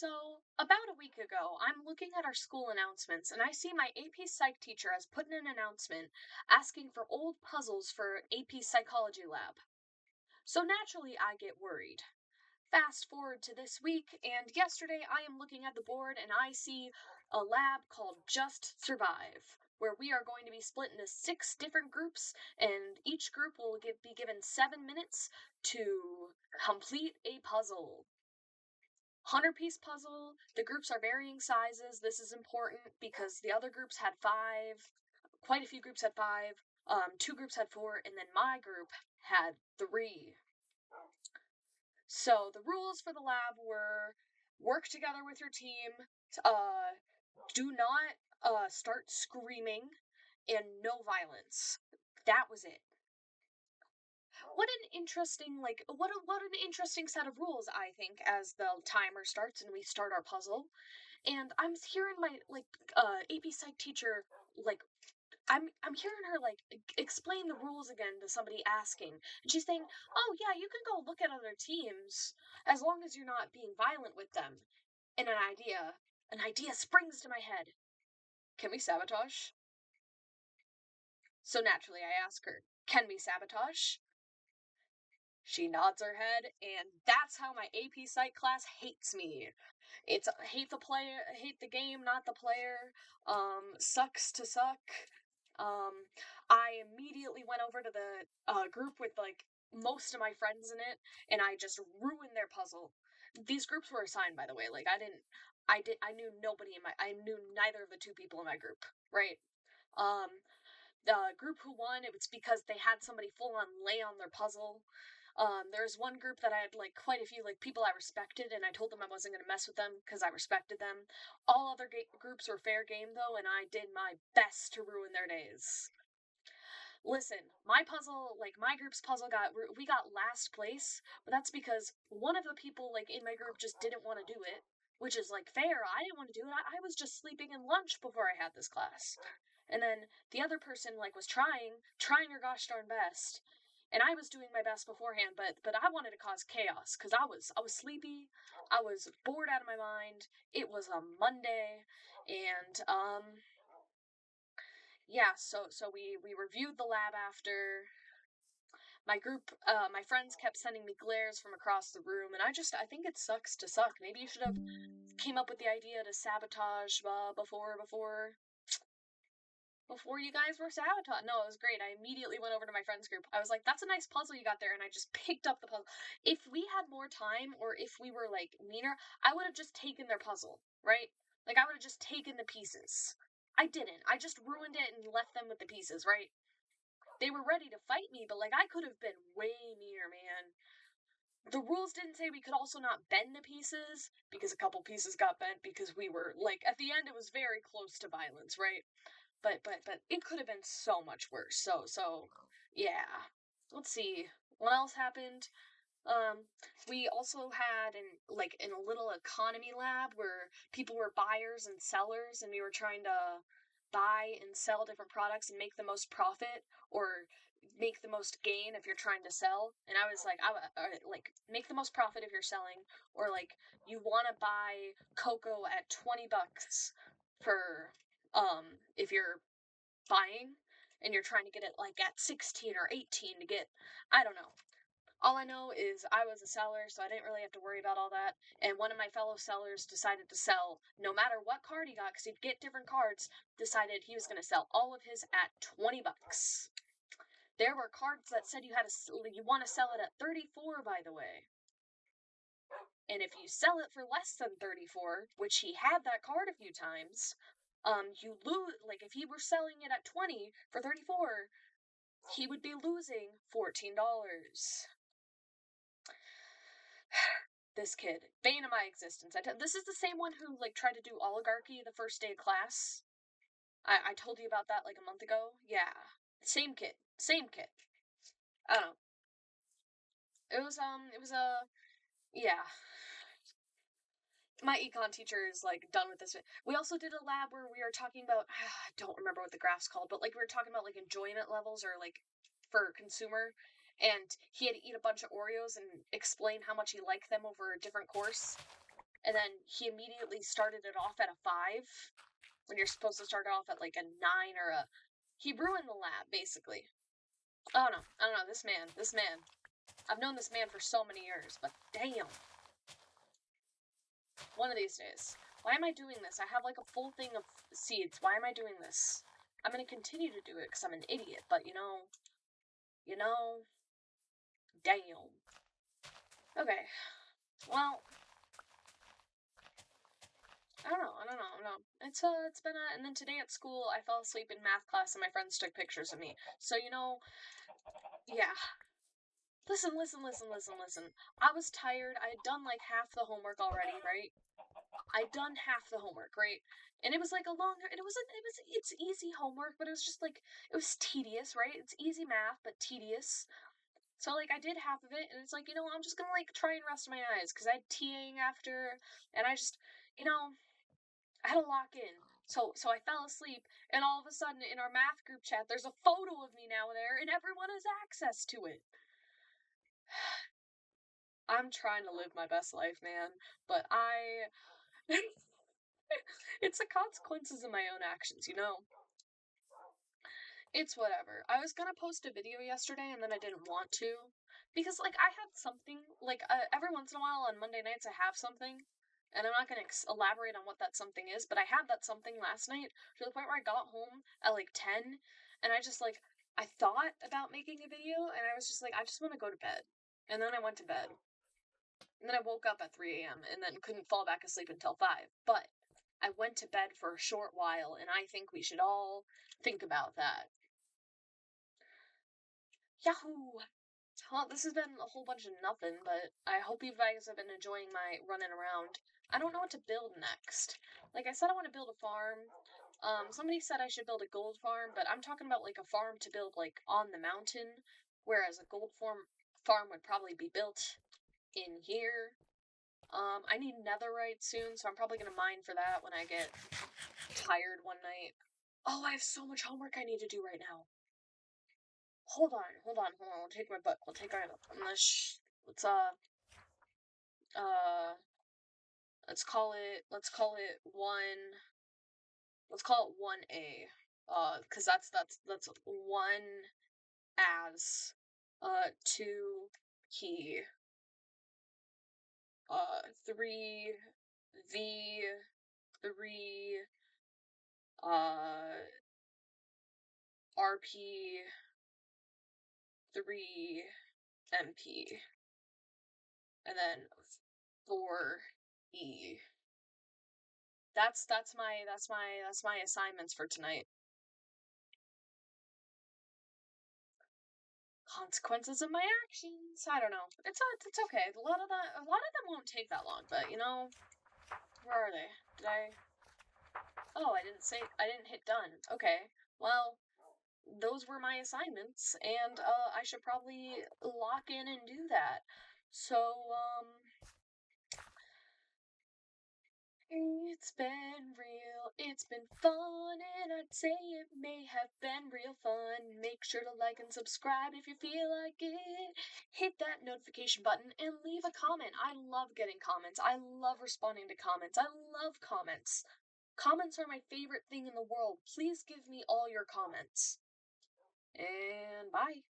So, about a week ago, I'm looking at our school announcements and I see my AP Psych teacher has put in an announcement asking for old puzzles for AP Psychology lab. So, naturally, I get worried. Fast forward to this week, and yesterday I am looking at the board and I see a lab called Just Survive, where we are going to be split into 6 different groups, and each group will be given 7 minutes to complete a puzzle. 100-piece puzzle. The groups are varying sizes. This is important because the other groups had 5. Quite a few groups had 5. 2 groups had 4, and then my group had 3. So the rules for the lab were: work together with your team, do not start screaming, and no violence. That was it. What an interesting what an interesting set of rules, I think, as the timer starts and we start our puzzle. And I'm hearing my AP Psych teacher, like, I'm hearing her explain the rules again to somebody asking, and she's saying, "Oh yeah, you can go look at other teams as long as you're not being violent with them." And an idea springs to my head. Can we sabotage? So naturally, I ask her, "Can we sabotage?" She nods her head, and that's how my AP Psych class hates me. It's hate the player, hate the game, not the player. Sucks to suck. I immediately went over to the group with most of my friends in it, and I just ruined their puzzle. These groups were assigned, by the way. I knew nobody I knew neither of the 2 people in my group, right? Um, the group who won, it was because they had somebody full on lay on their puzzle. There's one group that I had quite a few people I respected, and I told them I wasn't going to mess with them because I respected them. All other groups were fair game though, and I did my best to ruin their days. Listen, my puzzle, my group's puzzle we got last place, but that's because one of the people in my group just didn't want to do it, which is fair. I didn't want to do it. I was just sleeping in lunch before I had this class. And then the other person was trying her gosh darn best, and I was doing my best beforehand, but I wanted to cause chaos because I was sleepy, I was bored out of my mind. It was a Monday, and yeah, so we reviewed the lab after. My group, my friends kept sending me glares from across the room, and I think it sucks to suck. Maybe you should have came up with the idea to sabotage before you guys were sabotaged. No, it was great. I immediately went over to my friends group. I was like, "That's a nice puzzle you got there," and I just picked up the puzzle. If we had more time, or if we were meaner, I would have just taken their puzzle, right? I would have just taken the pieces. I didn't. I just ruined it and left them with the pieces, right? They were ready to fight me, but I could have been way meaner, man. The rules didn't say we could also not bend the pieces, because a couple pieces got bent because we were at the end it was very close to violence, right? But it could have been so much worse. So yeah. Let's see what else happened. We also had in a little economy lab where people were buyers and sellers, and we were trying to buy and sell different products and make the most profit, or make the most gain if you're trying to sell. And I was make the most profit if you're selling, or you want to buy cocoa at $20 for if you're buying, and you're trying to get it at 16 or 18 to get, I don't know. All I know is I was a seller, so I didn't really have to worry about all that. And one of my fellow sellers decided to sell, no matter what card he got, because he'd get different cards, decided he was going to sell all of his at $20. There were cards that said you want to sell it at 34, by the way. And if you sell it for less than 34, which he had that card a few times, you lose. If he were selling it at 20 for 34, he would be losing $14. This kid, bane of my existence. This is the same one who tried to do oligarchy the first day of class. I told you about that a month ago. Yeah, same kid. I don't know. It was a yeah. My econ teacher is done with this. We also did a lab where we were talking about, I don't remember what the graph's called, but we were talking about enjoyment levels, or for consumer, and he had to eat a bunch of Oreos and explain how much he liked them over a different course. and then he immediately started it off at a 5, when you're supposed to start off at like a 9 or a... He ruined the lab, basically. Oh no, I don't know, this man. I've known this man for so many years, but damn. One of these days. Why am I doing this? I have like a full thing of seeds. Why am I doing this? I'm gonna continue to do it because I'm an idiot, but you know, damn. Okay, well, I don't know. It's been a, and then today at school, I fell asleep in math class and my friends took pictures of me. So, yeah. Listen. I was tired. I had done like half the homework already, right? I'd done half the homework, right? And it was like a longer, it's easy homework, but it was just like, it was tedious, right? It's easy math, but tedious. So, like, I did half of it, and it's like, I'm just gonna, like, try and rest my eyes, because I had TAing after, and I just, I had to lock in. So I fell asleep, and all of a sudden, in our math group chat, there's a photo of me now there, and everyone has access to it. I'm trying to live my best life, man, but it's the consequences of my own actions, It's whatever. I was gonna post a video yesterday, and then I didn't want to, because, like, I had something, like, every once in a while on Monday nights I have something, and I'm not gonna elaborate on what that something is, but I had that something last night, to the point where I got home at, like, 10, and I just, like, I thought about making a video, and I was just like, I just want to go to bed. And then I went to bed. And then I woke up at 3 a.m. and then couldn't fall back asleep until 5. But I went to bed for a short while, and I think we should all think about that. Yahoo! Well, this has been a whole bunch of nothing, but I hope you guys have been enjoying my running around. I don't know what to build next. Like I said, I want to build a farm. Somebody said I should build a gold farm, but I'm talking about like a farm to build like on the mountain, whereas a gold farm would probably be built in here. I need netherite soon, so I'm probably gonna mine for that when I get tired one night. Oh, I have so much homework I need to do right now. Hold on. We'll take my book. Let's uh, let's call it 1A. Cause that's 1 as, 2 key, 3 V, 3 RP, 3 MP, and then 4 E. That's my assignments for tonight. Consequences of my actions. I don't know. It's okay. A lot of them won't take that long, but where are they? Oh, I didn't hit done. Okay. Well, those were my assignments, and I should probably lock in and do that. So, it's been real, it's been fun, and I'd say it may have been real fun. Make sure to like and subscribe if you feel like it. Hit that notification button and leave a comment. I love getting comments. I love responding to comments. I love comments. Comments are my favorite thing in the world. Please give me all your comments. And bye.